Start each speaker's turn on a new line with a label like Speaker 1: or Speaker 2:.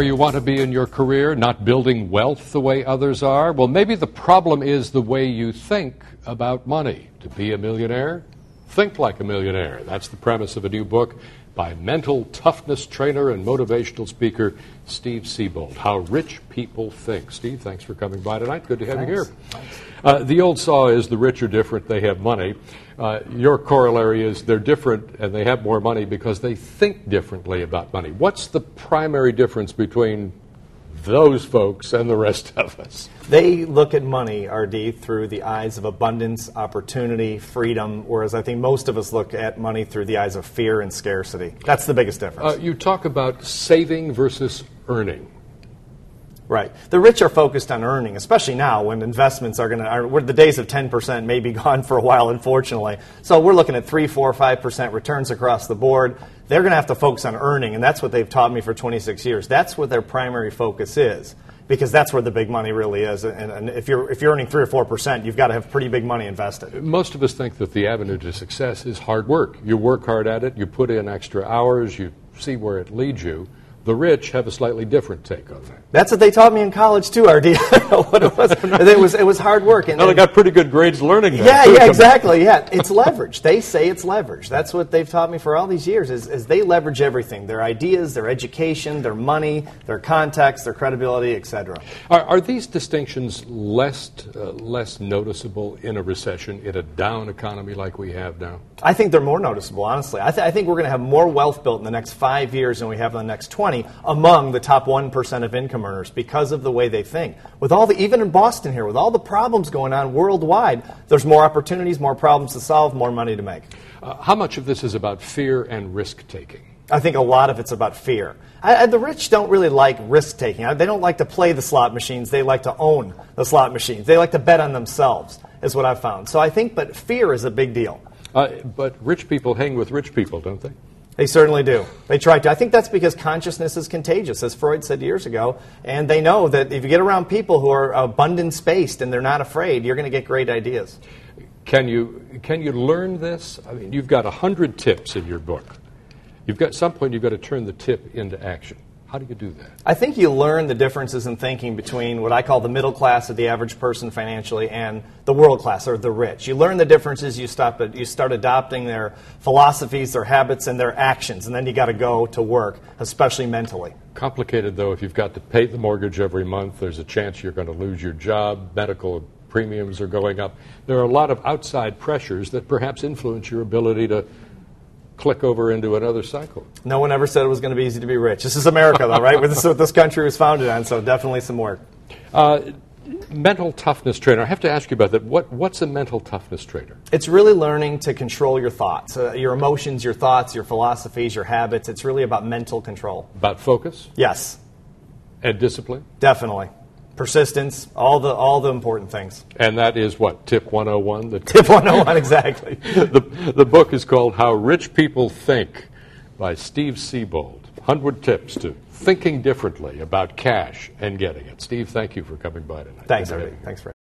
Speaker 1: where you want to be in your career, not building wealth the way others are? Well, maybe the problem is the way you think about money. To be a millionaire, think like a millionaire. That's the premise of a new book by mental toughness trainer and motivational speaker Steve Siebold, How Rich People Think. Steve, thanks for coming by tonight. Good to have you here. The old saw is the rich are different, they have money. Your corollary is they're different and they have more money because they think differently about money. What's the primary difference between those folks and the rest of us?
Speaker 2: They look at money, RD, through the eyes of abundance, opportunity, freedom, whereas I think most of us look at money through the eyes of fear and scarcity. That's the biggest difference.
Speaker 1: You talk about saving versus earning.
Speaker 2: Right. The rich are focused on earning, especially now when investments are going to, the days of 10% may be gone for a while, unfortunately. So we're looking at 3, 4, 5% returns across the board. They're going to have to focus on earning, and that's what they've taught me for 26 years. That's what their primary focus is, because that's where the big money really is. And if you're earning 3 or 4%, you've got to have pretty big money invested.
Speaker 1: Most of us think that the avenue to success is hard work. You work hard at it, you put in extra hours, you see where it leads you. The rich have a slightly different take on that.
Speaker 2: That's what they taught me in college too, RD. I don't know what it was. It was hard work.
Speaker 1: And they got pretty good grades learning that.
Speaker 2: Yeah, exactly. Yeah, it's leverage. They say it's leverage. That's what they've taught me for all these years. Is they leverage everything: their ideas, their education, their money, their contacts, their credibility, etc.
Speaker 1: Are these distinctions less noticeable in a recession, in a down economy like we have now?
Speaker 2: I think they're more noticeable, honestly. I think we're going to have more wealth built in the next 5 years than we have in the next 20 among the top 1% of income earners because of the way they think. With all even in Boston here, with all the problems going on worldwide, there's more opportunities, more problems to solve, more money to make.
Speaker 1: How much of this is about fear and risk-taking?
Speaker 2: I think a lot of it's about fear. The rich don't really like risk-taking. They don't like to play the slot machines. They like to own the slot machines. They like to bet on themselves, is what I've found. So I think, but fear is a big deal.
Speaker 1: But rich people hang with rich people, don't they?
Speaker 2: They certainly do. They try to. I think that's because consciousness is contagious, as Freud said years ago. And they know that if you get around people who are abundance-based and they're not afraid, you're going to get great ideas.
Speaker 1: Can you learn this? I mean, you've got 100 tips in your book. At some point, you've got to turn the tip into action. How do you do that? I
Speaker 2: think you learn the differences in thinking between what I call the middle class or the average person financially and the world class or the rich. You learn the differences, you start adopting their philosophies, their habits, and their actions, and then you got to go to work, especially mentally.
Speaker 1: Complicated, though, if you've got to pay the mortgage every month, there's a chance you're going to lose your job, medical premiums are going up. There are a lot of outside pressures that perhaps influence your ability to click over into another cycle.
Speaker 2: No one ever said it was going to be easy to be rich. This is America, though, right? This is what this country was founded on, so definitely some work.
Speaker 1: Mental toughness trainer. I have to ask you about that. What's a mental toughness trainer?
Speaker 2: It's really learning to control your thoughts, your emotions, your thoughts, your philosophies, your habits. It's really about mental control.
Speaker 1: About focus?
Speaker 2: Yes.
Speaker 1: And discipline?
Speaker 2: Definitely. Persistence, all the important things.
Speaker 1: And that is what, tip 101?
Speaker 2: Tip 101, exactly.
Speaker 1: The book is called How Rich People Think by Steve Siebold. 100 tips to thinking differently about cash and getting it. Steve, thank you for coming by tonight.
Speaker 2: Thanks, everybody. Thanks for